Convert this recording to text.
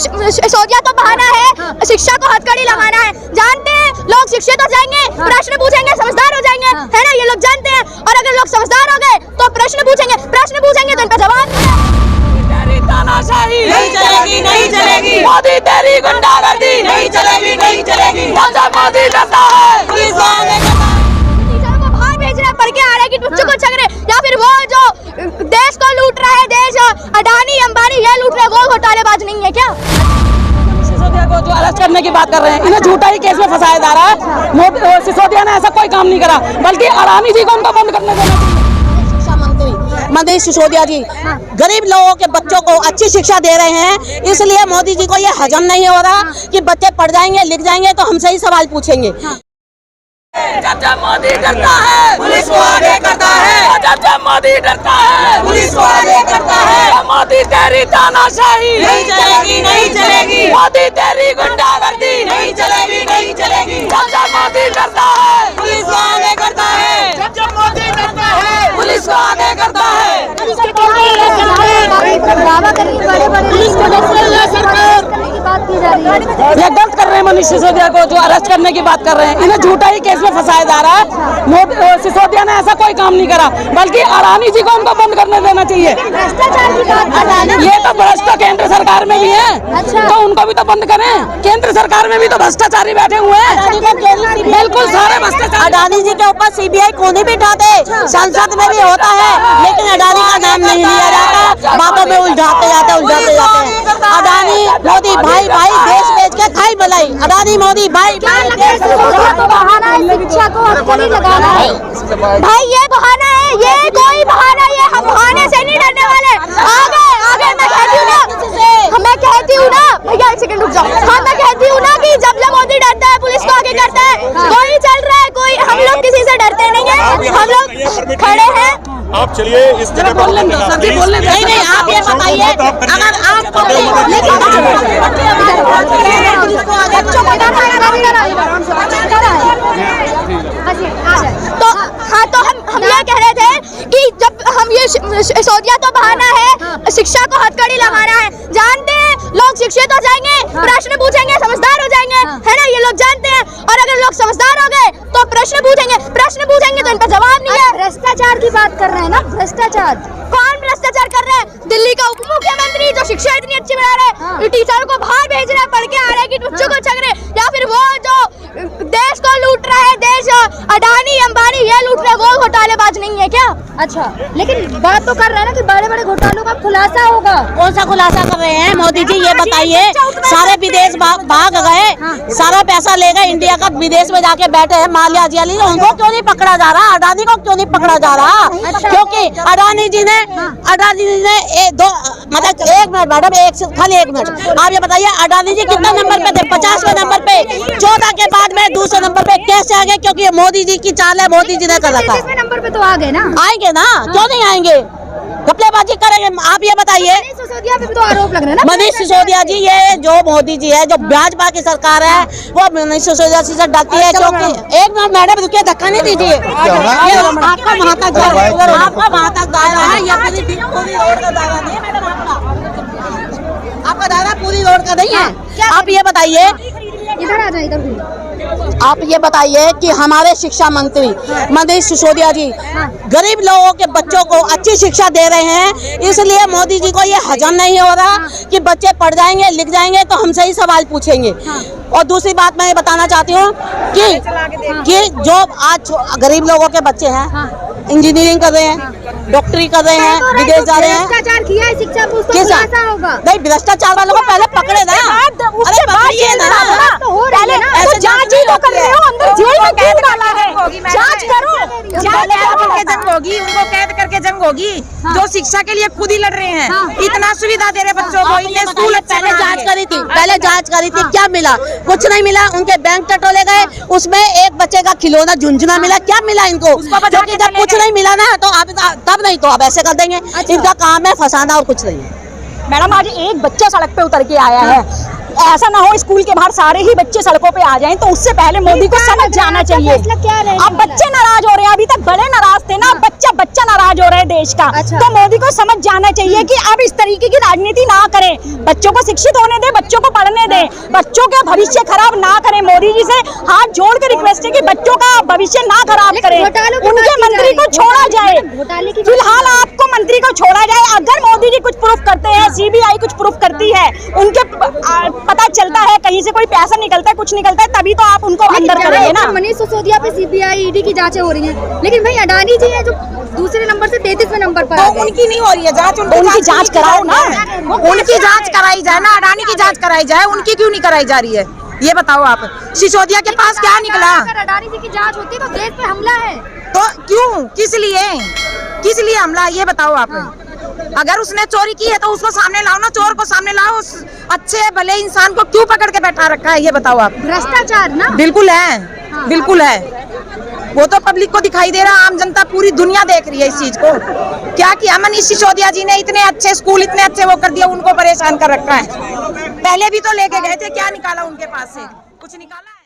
सिसोदिया तो बहाना है, शिक्षा को हथकड़ी लगाना है। जानते हैं लोग शिक्षित हो जाएंगे, प्रश्न पूछेंगे, समझदार हो जाएंगे, है ना, ये लोग जानते हैं। और अगर लोग समझदार हो गए तो प्रश्न पूछेंगे तो इनका जवाब तानाशाही नहीं चलेगी, नहीं चलेगी। मोदी तेरी गुंडागर्दी नहीं चलेगी, नहीं चलेगी। मोदी डरता है, पुलिस वाले टीचर को बाहर भेज रहे हैं, पढ़ के आ रहे हैं कि बच्चों को छक रहे, या फिर वो जो देश को लूट रहा है, देश अडानी अंबानी ये लूट रहे, वो घोटालेबाज नहीं है क्या? सिसोदिया को जो अरेस्ट करने की बात कर रहे हैं, इन्हें झूठा ही केस में फंसाया जा रहा है। सिसोदिया ने ऐसा कोई काम नहीं करा, बल्कि अडानी जी को उनको बंद करने देना चाहिए। मनीष सिसोदिया जी गरीब लोगों के बच्चों को अच्छी शिक्षा दे रहे हैं, इसलिए मोदी जी को ये हजम नहीं हो रहा कि बच्चे पढ़ जाएंगे, लिख जाएंगे तो हमसे ही सवाल पूछेंगे। जब मोदी डरता है, पुलिस को आगे करता है। जब मोदी डरता है, पुलिस को आगे करता है। मोदी तेरी तानाशाही नहीं चलेगी, नहीं चलेगी। मोदी तेरी गुंडागर्दी नहीं चलेगी, नहीं चलेगी। जब मोदी डरता है, पुलिस को आगे करता है। जब मोदी डरता है, पुलिस को आगे करता है। ये गलत कर रहे हैं मनीष सिसोदिया को जो अरेस्ट करने की बात कर रहे हैं, इन्हें झूठा ही केस में फंसाया जा रहा है। सिसोदिया ने ऐसा कोई काम नहीं करा, बल्कि अडानी जी को उनको बंद करने देना चाहिए। ये तो भ्रष्ट केंद्र सरकार में भी है, तो उनको भी तो बंद करें। केंद्र सरकार में भी तो भ्रष्टाचारी बैठे हुए हैं, बिल्कुल सारे भ्रष्टाचारी। अडानी जी के ऊपर सीबीआई को नहीं बिठाते, संसद में भी होता है, लेकिन अडानी का नाम नहीं लिया जाता, बातों में उलझाते जाते हैं। अडानी मोदी भाई भाई देश बेच के खाई मलाई। अडानी मोदी भाई भाई शिक्षा को हथकड़ी लगाना है। भाई ये बहाना है, ये कोई बहाना, ये हम बहाने से नहीं डरने वाले। आगे मैं कहती हूँ ना भैया, एक सेकंड रुक जाओ। हाँ, मैं कहती हूँ ना कि जब मोदी डरता है, पुलिस को आगे करता है, कोई चल रहा है, कोई, हम लोग किसी से डरते नहीं है, हम लोग खड़े हैं। आप चलिए इस जगह बोल लेंगे। नहीं, आप ये बताइए, अगर आप तो हम ये कह रहे थे कि जब हम ये सिसोदिया तो बहाना है, शिक्षा को हथकड़ी लगाना है। जानते हैं लोग शिक्षित हो जाएंगे, प्रश्न पूछेंगे, समझदार हो जाएंगे, है ना, ये लोग जानते हैं। और अगर लोग समझदार हो गए तो प्रश्न पूछेंगे तो इनका जवाब नहीं है। भ्रष्टाचार की बात कर रहे हैं ना, भ्रष्टाचार। कौन भ्रष्टाचार कर रहे हैं? दिल्ली का उप मुख्यमंत्री जो शिक्षा इतनी अच्छी बना रहे हैं, टीचर को बाहर भेज रहे हैं, पढ़ के आ रहे हैं कि बच्चों को छक रहे, या फिर वो जो देश को लूट रहा है, देश अडानी अंबानी ये लूट रहे, वो घोटालेबाज नहीं है क्या? अच्छा, लेकिन बात तो कर रहे हैं ना कि बड़े बड़े घोटालों का खुलासा होगा। कौन सा खुलासा कर रहे हैं मोदी जी, ये बताइए। सारे विदेश भाग गए, सारा पैसा ले गए, इंडिया का विदेश में जाके बैठे हैं माल्या जी, उनको क्यों नहीं पकड़ा जा रहा? अडानी को क्यों नहीं पकड़ा जा रहा? क्योंकि अडानी जी ने मतलब एक मिनट मैडम, खाली एक मिनट, आप ये बताइए अडानी जी कितने नंबर पे थे? 50वें नंबर पे, 14 के बाद में दूसरे नंबर पे कैसे आ गए? क्योंकि ये मोदी जी की चाल है, मोदी जी ने कर रखा है। नंबर पे तो आ गए ना, आएंगे ना, क्यों नहीं आएंगे? घपलेबाजी करेंगे। आप ये बताइए, सिसोदिया पे तो आरोप लग रहा है ना। मनीष सिसोदिया जी, ये जो मोदी जी है, जो भाजपा की सरकार है, वो मनीष सिसोदिया जी से डरती है। क्योंकि एक मिनट मैडम रुकिए, धक्का नहीं दीजिए। आपका वहाँ तक दायरा है, या पूरी रोड का दायरा नहीं है मैडम? आपका दायरा पूरी रोड का नहीं है। आप ये बताइए, इधर आ जाए, इधर आप ये बताइए कि हमारे शिक्षा मंत्री मनीष सिसोदिया जी गरीब लोगों के बच्चों को अच्छी शिक्षा दे रहे हैं, इसलिए मोदी जी को ये हजम नहीं हो रहा कि बच्चे पढ़ जाएंगे, लिख जाएंगे तो हमसे ही सवाल पूछेंगे। और दूसरी बात मैं ये बताना चाहती हूँ कि जो आज गरीब लोगों के बच्चे हैं, इंजीनियरिंग कर रहे हैं, डॉक्टरी कर रहे हैं, विदेश जा रहे हैं। भ्रष्टाचार किया है शिक्षा में, उसको खुलासा होगा। नहीं, भ्रष्टाचार वालों को पहले पकड़े ना, उसके बाद ये ना पहले ऐसे जांच ही तो कर रहे हो, अंदर जेल में क्यों डाला है? जांच करो, जंग होगी, उनको कैद करके जंग होगी। जो शिक्षा के लिए खुद ही लड़ रहे हैं, इतना सुविधा दे रहे बच्चों को, इतने स्कूल पहले जांच करी थी, क्या मिला? कुछ नहीं मिला। उनके बैंक टटोले गए, उसमें एक बच्चे का खिलौना झुंझुना मिला, क्या मिला इनको? क्योंकि जब कुछ नहीं मिला ना, तो आप तब नहीं तो आप ऐसे कर देंगे। इनका काम है फंसाना और कुछ नहीं है। मैडम आज एक बच्चा सड़क पे उतर के आया है, ऐसा ना हो स्कूल के बाहर सारे ही बच्चे सड़कों पे आ जाएं, तो उससे पहले मोदी को समझ जाना चाहिए। अब बच्चे नाराज हो रहे हैं, अभी तक बड़े नाराज थे ना, बच्चा नाराज हो रहा है देश का। तो मोदी को समझ जाना चाहिए कि अब इस तरीके की राजनीति ना करें, बच्चों को शिक्षित होने दे, बच्चों को पढ़ने दे, बच्चों के भविष्य खराब ना करें। मोदी जी से हाथ जोड़ कर रिक्वेस्ट है कि बच्चों का भविष्य ना खराब करें, उनके मंत्री को छोड़ा जाए। फिलहाल आपको मंत्री को छोड़ा जाए। अगर मोदी जी कुछ प्रूफ करते हैं, सीबीआई कुछ प्रूफ करती है, उनके पता चलता है कहीं से कोई पैसा निकलता है, कुछ निकलता है, तभी तो आप उनको अंदर करेंगे ना। मनीष सिसोदिया पे सीबीआई ईडी की जांचें हो रही हैं, लेकिन भाई अडानी जी हैं जो दूसरे नंबर से 33वें नंबर पर, तो उनकी नहीं हो रही है जांच, उनकी जांच कराओ ना, उनकी जांच कराई जाए ना, अडानी की जांच कराई जाए, उनकी क्यों नहीं कराई जा रही है ये बताओ आप। सिसोदिया के पास क्या निकला? अगर अडानी जी की जांच होती तो देश पे हमला है, तो क्यों, किस लिए हमला, ये बताओ आप। अगर उसने चोरी की है तो उसको सामने लाओ ना, चोर को सामने लाओ, उस अच्छे भले इंसान को क्यों पकड़ के बैठा रखा है ये बताओ आप। भ्रष्टाचार ना, बिल्कुल है, बिल्कुल है, वो तो पब्लिक को दिखाई दे रहा, आम जनता पूरी दुनिया देख रही है इस चीज को। क्या किया मनीष सिसोदिया जी ने, इतने अच्छे स्कूल, इतने अच्छे वो कर दिया, उनको परेशान कर रखा है। पहले भी तो लेके गए थे, क्या निकाला उनके पास से, कुछ निकाला है?